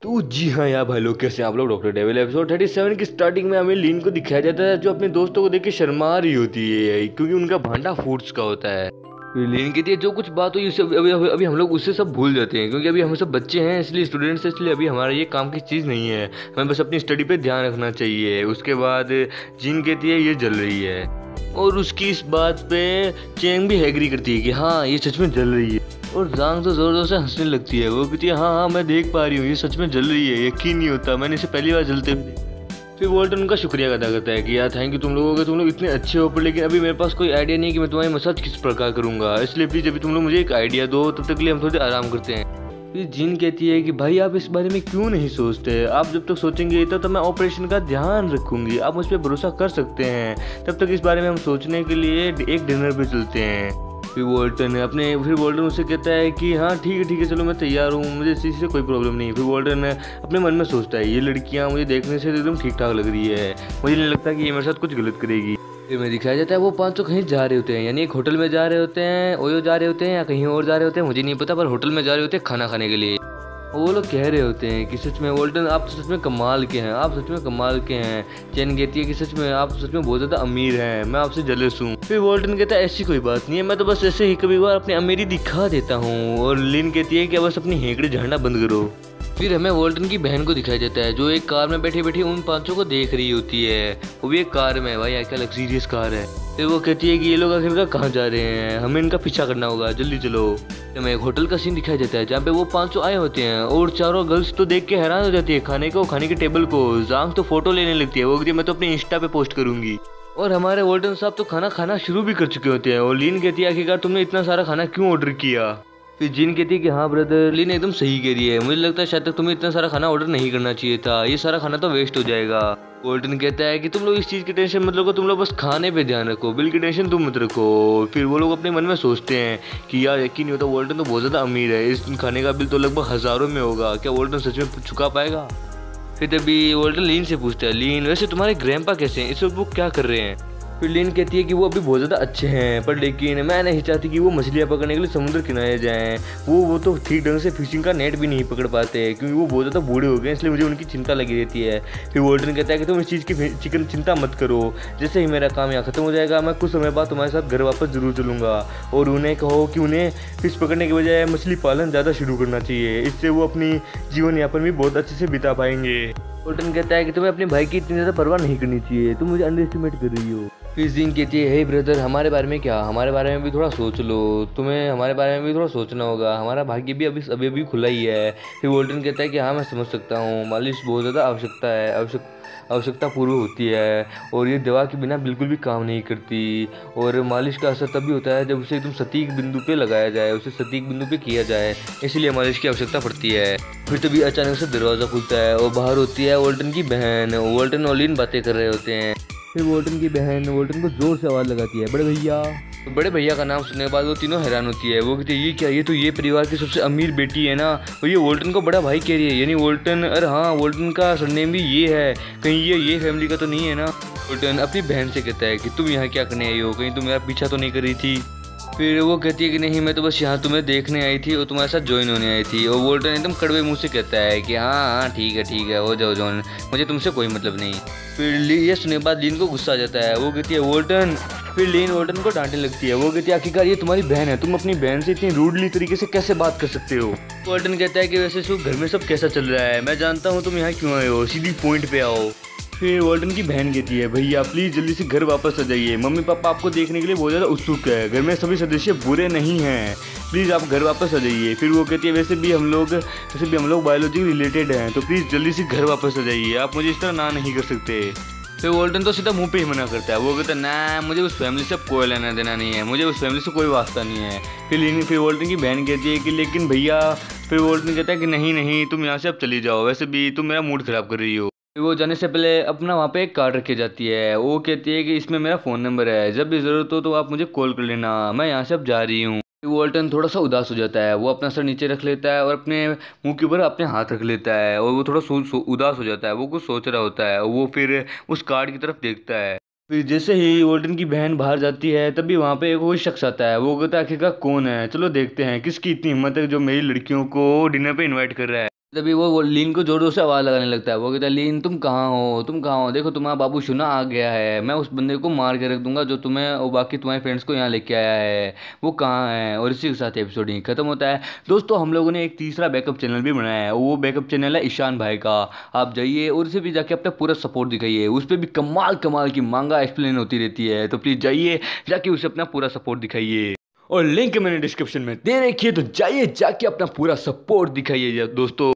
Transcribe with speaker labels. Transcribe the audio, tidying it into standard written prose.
Speaker 1: तो जी हाँ यार भाई लोग, कैसे हैं आप लोग। डॉक्टर डेविल एपिसोड 37 की स्टार्टिंग में हमें लीन को दिखाया जाता है जो अपने दोस्तों को देख के शर्मा रही होती है क्योंकि उनका भांडा फ्रूट्स का होता है। फिर लीन कहती है जो कुछ बात हुई उसे अभी हम लोग उससे सब भूल जाते हैं क्योंकि अभी हम सब बच्चे हैं, इसलिए स्टूडेंट्स हैं, इसलिए अभी हमारा ये काम की चीज़ नहीं है, हमें बस अपनी स्टडी पे ध्यान रखना चाहिए। उसके बाद जीन कहती है ये जल रही है और उसकी इस बात पे चेंग भी एग्री करती है कि हाँ ये सच में जल रही है। और जांग तो जोर जोर से हंसने लगती है। वो कहती है हाँ हाँ मैं देख पा रही हूँ, ये सच में जल रही है, यकीन नहीं होता, मैंने इसे पहली बार जलते हुए देखा। फिर वॉल्टन उनका शुक्रिया अदा करता है कि यार थैंक यू तुम लोगों के, तुम लोग इतने अच्छे हो, पर लेकिन अभी मेरे पास कोई आइडिया नहीं कि मैं तुम्हारी मसाज किस प्रकार करूंगा, इसलिए प्लीज अभी तुम लोग मुझे एक आइडिया दो, तब तक के लिए हम थोड़े आराम करते हैं। फिर जीन कहती है कि भाई आप इस बारे में क्यों नहीं सोचते, आप जब तक सोचेंगे तब मैं ऑपरेशन का ध्यान रखूंगी, आप मुझ पर भरोसा कर सकते हैं, तब तक इस बारे में हम सोचने के लिए एक डिनर पे चलते हैं। फिर वॉल्टन उससे कहता है कि हाँ ठीक है चलो मैं तैयार हूँ, मुझे इस चीज़ से कोई प्रॉब्लम नहीं। फिर वॉल्टन अपने मन में सोचता है ये लड़कियाँ मुझे देखने से एकदम ठीक ठाक लग रही है, मुझे नहीं लगता कि ये मेरे साथ कुछ गलत करेगी। फिर में दिखाया जाता है वो पांचों कहीं जा रहे होते हैं, यानी एक होटल में जा रहे होते हैं, ओयो जा रहे होते हैं या कहीं और जा रहे होते हैं मुझे नहीं पता, पर होटल में जा रहे होते हैं खाना खाने के लिए। वो लोग कह रहे होते हैं कि सच में वॉल्टन आप तो सच में कमाल के हैं, आप सच में कमाल के हैं। चेन कहती है कि सच में आप सच में बहुत ज़्यादा अमीर हैं, मैं आपसे जेलस हूँ। फिर वॉल्टन कहता है ऐसी कोई बात नहीं है, मैं तो बस ऐसे ही कभी बार अपनी अमीरी दिखा देता हूँ। और लिन कहती है कि बस अपनी हेंकड़े झाड़ना बंद करो। फिर हमें वॉल्टन की बहन को दिखाया जाता है जो एक कार में बैठी बैठी उन पांचों को देख रही होती है, वो भी एक कार में। भाई क्या लग्जरियस कार है। फिर वो कहती है कि ये लोग आखिरकार कहाँ जा रहे हैं, हमें इनका पीछा करना होगा, जल्दी चलो। हमें एक होटल का सीन दिखाया जाता है जहाँ पे वो पांचों आए होते हैं और चारों गर्ल्स तो देख के हैरान हो जाती है खाने के टेबल को। जांग तो फोटो लेने लगती है, वो कहती है मैं तो अपने इंस्टा पे पोस्ट करूंगी। और हमारे वॉल्टन साहब तो खाना खाना शुरू भी कर चुके होते हैं और लीन कहती है आखिरकार तुमने इतना सारा खाना क्यों ऑर्डर किया। फिर जिन कहती है कि हाँ ब्रदर, लीन एकदम सही कह रही है, मुझे लगता है शायद तक तुम्हें इतना सारा खाना ऑर्डर नहीं करना चाहिए था, ये सारा खाना तो वेस्ट हो जाएगा। वॉल्टन कहता है कि तुम लोग इस चीज़ की टेंशन मत लो, तुम लोग बस खाने पे ध्यान रखो, बिल की टेंशन तुम मत रखो। फिर वो लोग अपने मन में सोचते हैं कि यार यकीन नहीं होता वॉल्टन तो बहुत ज़्यादा अमीर है, इस खाने का बिल तो लगभग हज़ारों में होगा, क्या वॉल्टन सच में चुका पाएगा। फिर तभी वॉल्टन लीन से पूछता है लीन वैसे तुम्हारे ग्रैंडपा कैसे हैं, इस वक्त वो क्या कर रहे हैं। फिर लीन कहती है कि वो अभी बहुत ज़्यादा अच्छे हैं, पर लेकिन मैं नहीं चाहती कि वो मछलियाँ पकड़ने के लिए समुद्र किनारे जाएं, वो तो ठीक ढंग से फिशिंग का नेट भी नहीं पकड़ पाते क्योंकि वो बहुत ज़्यादा बूढ़े हो गए, इसलिए मुझे उनकी चिंता लगी रहती है। फिर वॉल्टन कहता है कि तुम इस चीज़ की चिंता मत करो, जैसे ही मेरा काम यहाँ खत्म हो जाएगा मैं कुछ समय बाद तुम्हारे साथ घर वापस जरूर चलूँगा, और उन्हें कहो कि उन्हें फिश पकड़ने के बजाय मछली पालन ज़्यादा शुरू करना चाहिए, इससे वो अपनी जीवन यापन भी बहुत अच्छे से बिता पाएंगे। वॉल्टन कहता है कि तुम्हें अपने भाई की इतनी ज़्यादा परवाह नहीं करनी चाहिए, तुम मुझे अंडर एस्टिमेट कर रही हो। फिर जीन कहती है हे ब्रदर, हमारे बारे में क्या, हमारे बारे में भी थोड़ा सोच लो, तुम्हें हमारे बारे में भी थोड़ा सोचना होगा, हमारा भाग्य भी अभी खुला ही है। फिर वॉल्टन कहता है कि हाँ मैं समझ सकता हूँ, मालिश बहुत ज़्यादा आवश्यकता पूर्व होती है और ये दवा के बिना बिल्कुल भी काम नहीं करती, और मालिश का असर तभी होता है जब उसे एकदम सटीक बिंदु पे लगाया जाए, उसे सटीक बिंदु पे किया जाए, इसलिए मालिश की आवश्यकता पड़ती है। फिर तभी अचानक से दरवाज़ा खुलता है और बाहर होती है वॉल्टन की बहन। वॉल्टन और लीन बातें कर रहे होते हैं। फिर वॉल्टन की बहन वॉल्टन को जोर से आवाज़ लगाती है बड़े भैया। तो बड़े भैया का नाम सुनने के बाद वो तीनों हैरान होती है, वो कहती है ये क्या, ये तो ये परिवार की सबसे अमीर बेटी है ना, और ये वॉल्टन को बड़ा भाई कह रही है, यानी वॉल्टन, अरे हाँ वॉल्टन का सरनेम भी ये है, कहीं ये फैमिली का तो नहीं है ना। वॉल्टन अपनी बहन से कहता है कि तुम यहाँ क्या करने आई हो, कहीं तुम मेरा पीछा तो नहीं कर रही थी। फिर वो कहती है कि नहीं मैं तो बस यहाँ तुम्हें देखने आई थी और तुम्हारे साथ ज्वाइन होने आई थी। और वॉल्टन एकदम कड़वे मुंह से कहता है कि हाँ ठीक है हो जाओ ज्वाइन, मुझे तुमसे कोई मतलब नहीं। फिर ये सुनने के बाद लीन को गुस्सा आ जाता है, वो कहती है वॉल्टन, फिर लीन वॉल्टन को डांटने लगती है, वो कहती है आखिरकार ये तुम्हारी बहन है, तुम अपनी बहन से इतनी रूडली तरीके से कैसे बात कर सकते हो। वॉल्टन कहता है कि वैसे सब घर में सब कैसा चल रहा है, मैं जानता हूँ तुम यहाँ क्यों आए हो, सीधी पॉइंट पे आओ। फिर वॉल्टन की बहन कहती है भैया प्लीज़ जल्दी से घर वापस आ जाइए, मम्मी पापा आपको देखने के लिए बहुत ज़्यादा उत्सुक है, घर में सभी सदस्य बुरे नहीं हैं, प्लीज़ आप घर वापस आ जाइए। फिर वो कहती है वैसे भी हम लोग बायोलॉजी रिलेटेड हैं, तो प्लीज़ जल्दी से घर वापस आ जाइए, आप मुझे इस तरह ना नहीं कर सकते। फिर वॉल्टन तो सीधा मुंह पे ही मना करता है, वो कहता है ना मुझे उस फैमिली से कोई लेना देना नहीं है, मुझे उस फैमिली से कोई वास्ता नहीं है। फिर वॉल्टन की बहन कहती है कि लेकिन भैया, फिर वॉल्टन कहता है कि नहीं तुम यहाँ से अब चली जाओ, वैसे भी तुम मेरा मूड ख़राब कर रही हो। वो जाने से पहले अपना वहाँ पे एक कार्ड रखी जाती है, वो कहती है कि इसमें मेरा फ़ोन नंबर है, जब भी ज़रूरत हो तो आप मुझे कॉल कर लेना, मैं यहाँ से अब जा रही हूँ। वॉल्टन थोड़ा सा उदास हो जाता है, वो अपना सर नीचे रख लेता है और अपने मुंह के ऊपर अपने हाथ रख लेता है, और वो थोड़ा उदास हो जाता है, वो कुछ सोच रहा होता है, वो फिर उस कार्ड की तरफ देखता है। फिर जैसे ही वॉल्टन की बहन बाहर जाती है तभी वहाँ पे एक कोई शख्स आता है, वो कहता है आखिरकार कौन है, चलो देखते हैं किसकी इतनी हिम्मत है जो मेरी लड़कियों को डिनर पे इन्वाइट कर रहा है। तभी वो लीन को जोर जोर से आवाज लगाने लगता है। वो कहता है लीन तुम कहाँ हो, तुम कहाँ हो, देखो तुम्हारा बाबू शुना आ गया है, मैं उस बंदे को मार के रख दूंगा जो तुम्हें और बाकी तुम्हारे फ्रेंड्स को यहाँ लेके आया है, वो कहाँ है। और इसी के साथ एपिसोड यहीं खत्म होता है। दोस्तों हम लोगों ने एक तीसरा बैकअप चैनल भी बनाया है, वो बैकअप चैनल है ईशान भाई का। आप जाइए और उसे भी जाके अपना पूरा सपोर्ट दिखाइए, उस पर भी कमाल कमाल की मांगा एक्सप्लेन होती रहती है, तो प्लीज जाइए जाके उसे अपना पूरा सपोर्ट दिखाइए। और लिंक मैंने डिस्क्रिप्शन में दे रखी है, तो जाइए जाके अपना पूरा सपोर्ट दिखाइए दोस्तों।